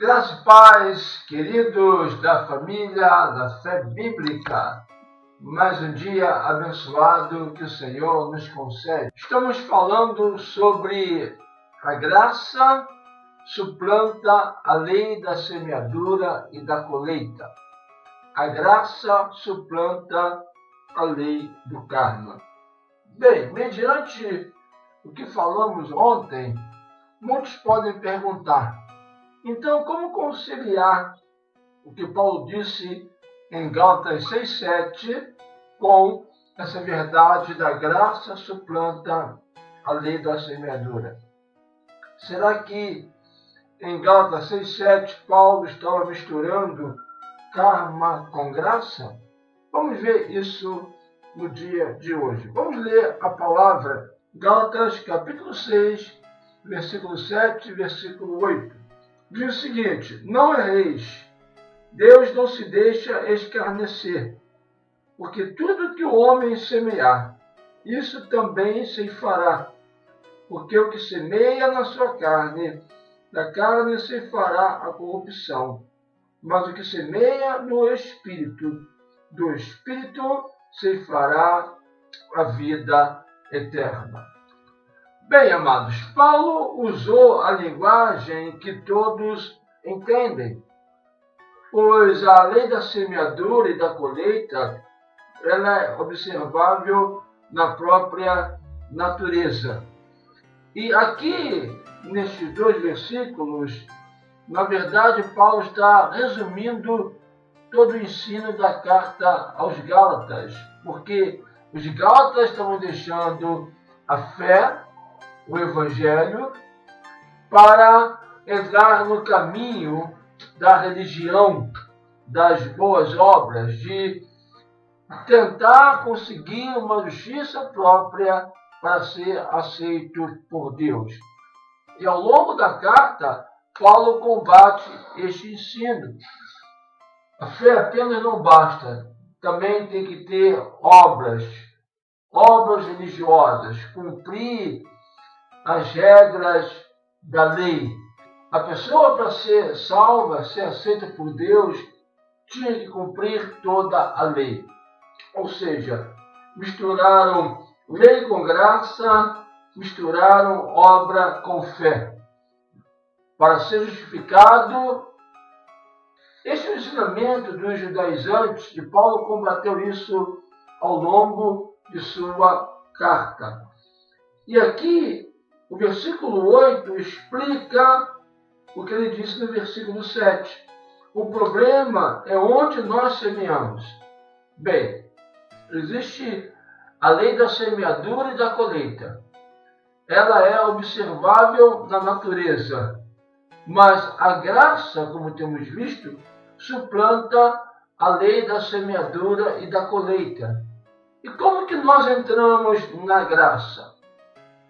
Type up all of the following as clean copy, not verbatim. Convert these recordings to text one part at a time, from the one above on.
Graça e paz, queridos da família da fé bíblica. Mais um dia abençoado que o Senhor nos concede. Estamos falando sobre a graça suplanta a lei da semeadura e da colheita. A graça suplanta a lei do karma. Bem, mediante o que falamos ontem, muitos podem perguntar: então, como conciliar o que Paulo disse em Gálatas 6,7 com essa verdade da graça suplanta a lei da semeadura? Será que em Gálatas 6,7 Paulo estava misturando karma com graça? Vamos ver isso no dia de hoje. Vamos ler a palavra Gálatas capítulo 6, versículo 7 e versículo 8. Diz o seguinte: não erreis, Deus não se deixa escarnecer, porque tudo que o homem semear, isso também se fará. Porque o que semeia na sua carne, da carne se fará a corrupção, mas o que semeia no Espírito, do Espírito se fará a vida eterna. Bem, amados, Paulo usou a linguagem que todos entendem, pois a lei da semeadura e da colheita ela é observável na própria natureza. E aqui, nestes dois versículos, na verdade, Paulo está resumindo todo o ensino da carta aos Gálatas, porque os Gálatas estavam deixando a fé, o Evangelho, para entrar no caminho da religião, das boas obras, de tentar conseguir uma justiça própria para ser aceito por Deus. E ao longo da carta, Paulo combate este ensino. A fé apenas não basta, também tem que ter obras religiosas, cumprir as regras da lei. A pessoa, para ser salva, ser aceita por Deus, tinha que cumprir toda a lei. Ou seja, misturaram lei com graça, misturaram obra com fé. Para ser justificado, este é o ensinamento dos judaizantes, e Paulo combateu isso ao longo de sua carta. E aqui, o versículo 8 explica o que ele disse no versículo 7. O problema é onde nós semeamos. Bem, existe a lei da semeadura e da colheita. Ela é observável na natureza, mas a graça, como temos visto, suplanta a lei da semeadura e da colheita. E como que nós entramos na graça?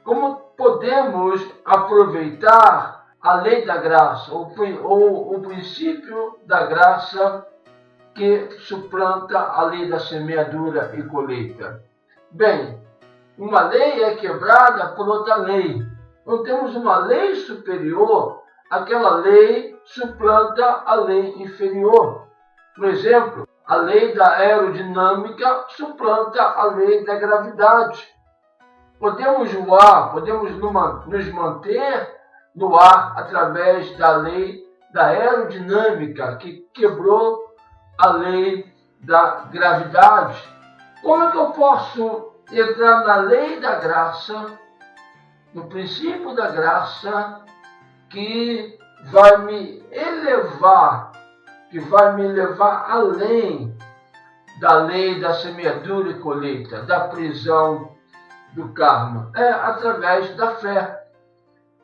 Como podemos aproveitar a lei da graça, ou o princípio da graça que suplanta a lei da semeadura e colheita? Bem, uma lei é quebrada por outra lei. Então temos uma lei superior, aquela lei suplanta a lei inferior. Por exemplo, a lei da aerodinâmica suplanta a lei da gravidade. Podemos voar, podemos nos manter no ar através da lei da aerodinâmica, que quebrou a lei da gravidade. Como é que eu posso entrar na lei da graça, no princípio da graça, que vai me elevar, que vai me levar além da lei da semeadura e colheita, da prisão do karma? É através da fé.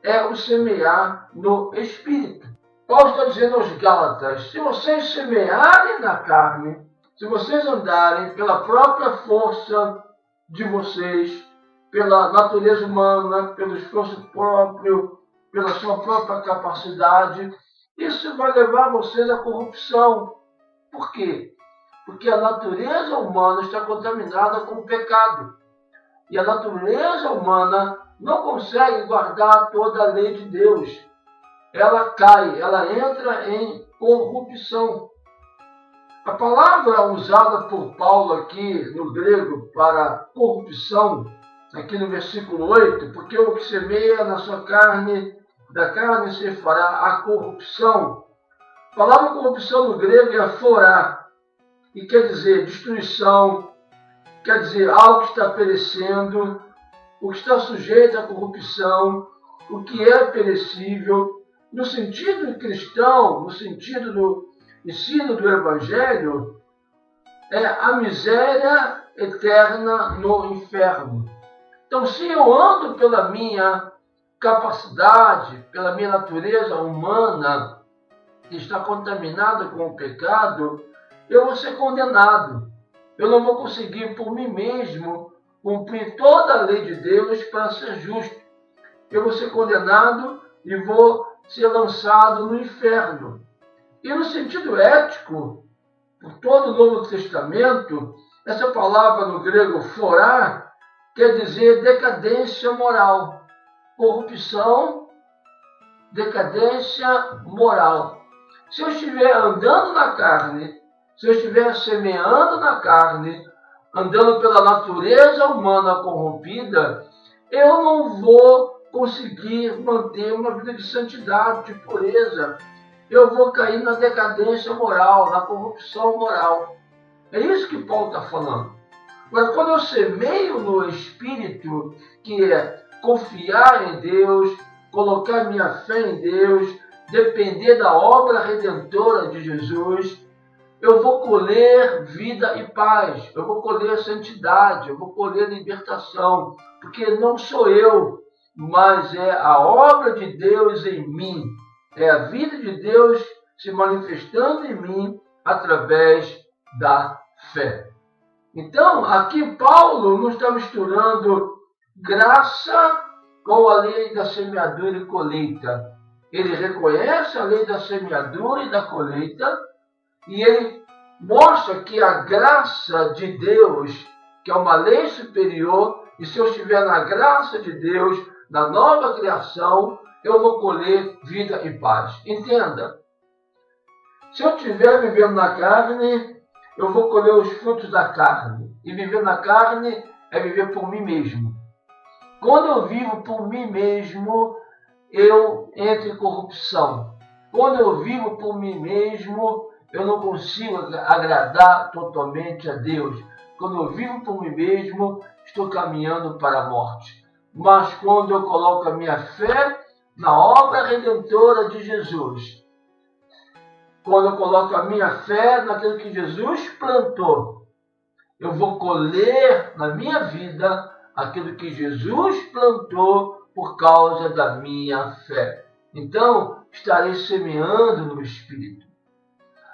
É o semear no Espírito. Paulo está dizendo aos Gálatas: se vocês semearem na carne, se vocês andarem pela própria força de vocês, pela natureza humana, pelo esforço próprio, pela sua própria capacidade, isso vai levar vocês à corrupção. Por quê? Porque a natureza humana está contaminada com o pecado. E a natureza humana não consegue guardar toda a lei de Deus. ela cai, ela entra em corrupção. A palavra usada por Paulo aqui no grego para corrupção, aqui no versículo 8, porque o que semeia na sua carne, da carne se fará a corrupção. A palavra corrupção no grego é forá, e quer dizer destruição, quer dizer algo que está perecendo, o que está sujeito à corrupção, o que é perecível. No sentido cristão, no sentido do ensino do Evangelho, é a miséria eterna no inferno. Então, se eu ando pela minha capacidade, pela minha natureza humana, que está contaminada com o pecado, eu vou ser condenado. Eu não vou conseguir por mim mesmo cumprir toda a lei de Deus para ser justo. Eu vou ser condenado e vou ser lançado no inferno. E no sentido ético, por todo o Novo Testamento, essa palavra no grego forá quer dizer decadência moral. Corrupção, decadência moral. Se eu estiver andando na carne, se eu estiver semeando na carne, andando pela natureza humana corrompida, eu não vou conseguir manter uma vida de santidade, de pureza. Eu vou cair na decadência moral, na corrupção moral. É isso que Paulo está falando. Agora, quando eu semeio no Espírito, que é confiar em Deus, colocar minha fé em Deus, depender da obra redentora de Jesus, eu vou colher vida e paz, eu vou colher santidade, eu vou colher libertação, porque não sou eu, mas é a obra de Deus em mim, é a vida de Deus se manifestando em mim através da fé. Então, aqui Paulo não está misturando graça com a lei da semeadura e colheita. Ele reconhece a lei da semeadura e da colheita, e ele mostra que a graça de Deus, que é uma lei superior, e se eu estiver na graça de Deus, na nova criação, eu vou colher vida e paz. Entenda, se eu estiver vivendo na carne, eu vou colher os frutos da carne. E viver na carne é viver por mim mesmo. Quando eu vivo por mim mesmo, eu entro em corrupção. Quando eu vivo por mim mesmo, eu não consigo agradar totalmente a Deus. Quando eu vivo por mim mesmo, estou caminhando para a morte. Mas quando eu coloco a minha fé na obra redentora de Jesus, quando eu coloco a minha fé naquilo que Jesus plantou, eu vou colher na minha vida aquilo que Jesus plantou por causa da minha fé. Então, estarei semeando no Espírito.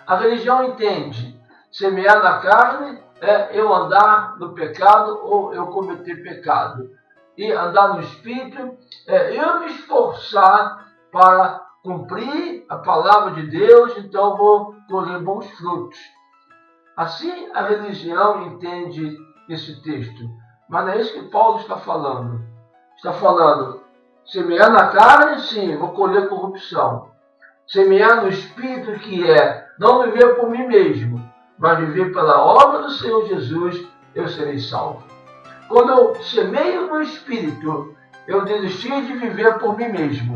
A religião entende, semear na carne é eu andar no pecado ou eu cometer pecado. E andar no Espírito é eu me esforçar para cumprir a palavra de Deus, então vou colher bons frutos. Assim a religião entende esse texto. Mas não é isso que Paulo está falando. Está falando, semear na carne, sim, vou colher corrupção. Semear no Espírito, que é não viver por mim mesmo, mas viver pela obra do Senhor Jesus, eu serei salvo. Quando eu semeio no Espírito, eu desisti de viver por mim mesmo.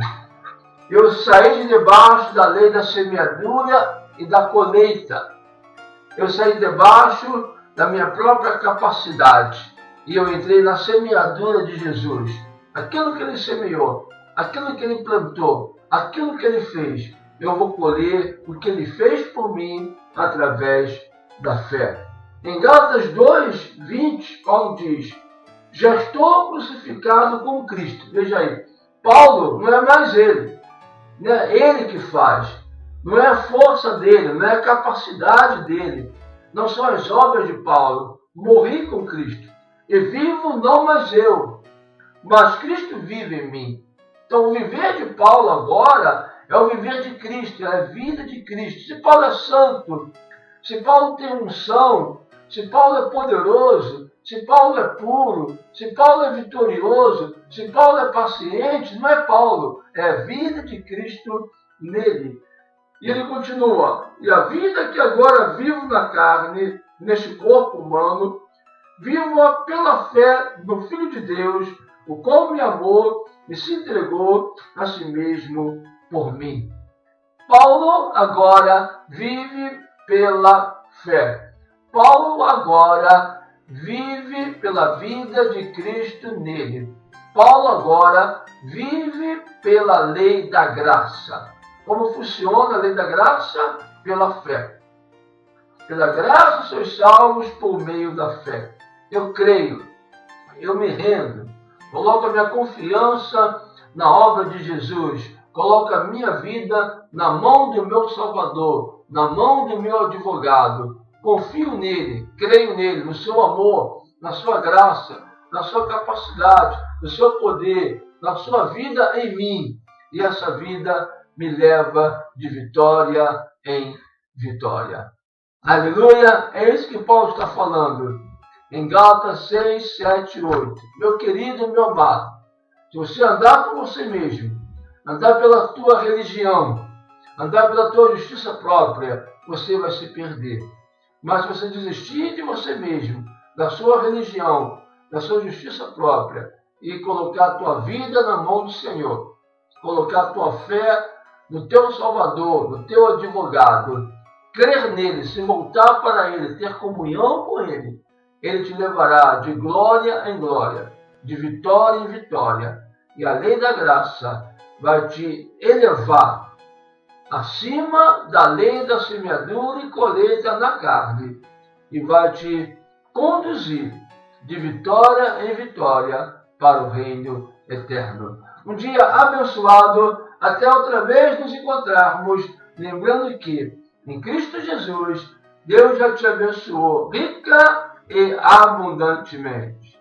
Eu saí de debaixo da lei da semeadura e da colheita. Eu saí de debaixo da minha própria capacidade. E eu entrei na semeadura de Jesus. Aquilo que ele semeou, aquilo que ele plantou, aquilo que ele fez, eu vou colher o que ele fez por mim através da fé. Em Gálatas 2:20, Paulo diz, já estou crucificado com Cristo. Veja aí, Paulo não é mais ele. Não é ele que faz. Não é a força dele, não é a capacidade dele. Não são as obras de Paulo. Morri com Cristo. E vivo não mais eu, mas Cristo vive em mim. Então o viver de Paulo agora é o viver de Cristo, é a vida de Cristo. Se Paulo é santo, se Paulo tem unção, se Paulo é poderoso, se Paulo é puro, se Paulo é vitorioso, se Paulo é paciente, não é Paulo, é a vida de Cristo nele. E ele continua, e a vida que agora vivo na carne, neste corpo humano, vivo pela fé no Filho de Deus, o qual me amou e se entregou a si mesmo por mim. Paulo agora vive pela fé. Paulo agora vive pela vida de Cristo nele. Paulo agora vive pela lei da graça. Como funciona a lei da graça? Pela fé. Pela graça sois salvos por meio da fé. Eu creio, eu me rendo, coloco a minha confiança na obra de Jesus, coloco a minha vida na mão do meu Salvador, na mão do meu advogado. Confio nele, creio nele, no seu amor, na sua graça, na sua capacidade, no seu poder, na sua vida em mim. E essa vida me leva de vitória em vitória. Aleluia! É isso que Paulo está falando. Em Gálatas 6, 7, 8. Meu querido, meu amado, se você andar por você mesmo, andar pela tua religião, andar pela tua justiça própria, você vai se perder. Mas se você desistir de você mesmo, da sua religião, da sua justiça própria, e colocar a tua vida na mão do Senhor, colocar a tua fé no teu Salvador, no teu advogado, crer nele, se voltar para ele, ter comunhão com ele, ele te levará de glória em glória, de vitória em vitória. E a lei da graça vai te elevar acima da lei da semeadura e colheita na carne. E vai te conduzir de vitória em vitória para o reino eterno. Um dia abençoado, até outra vez nos encontrarmos, lembrando que em Cristo Jesus, Deus já te abençoou rica e abundantemente.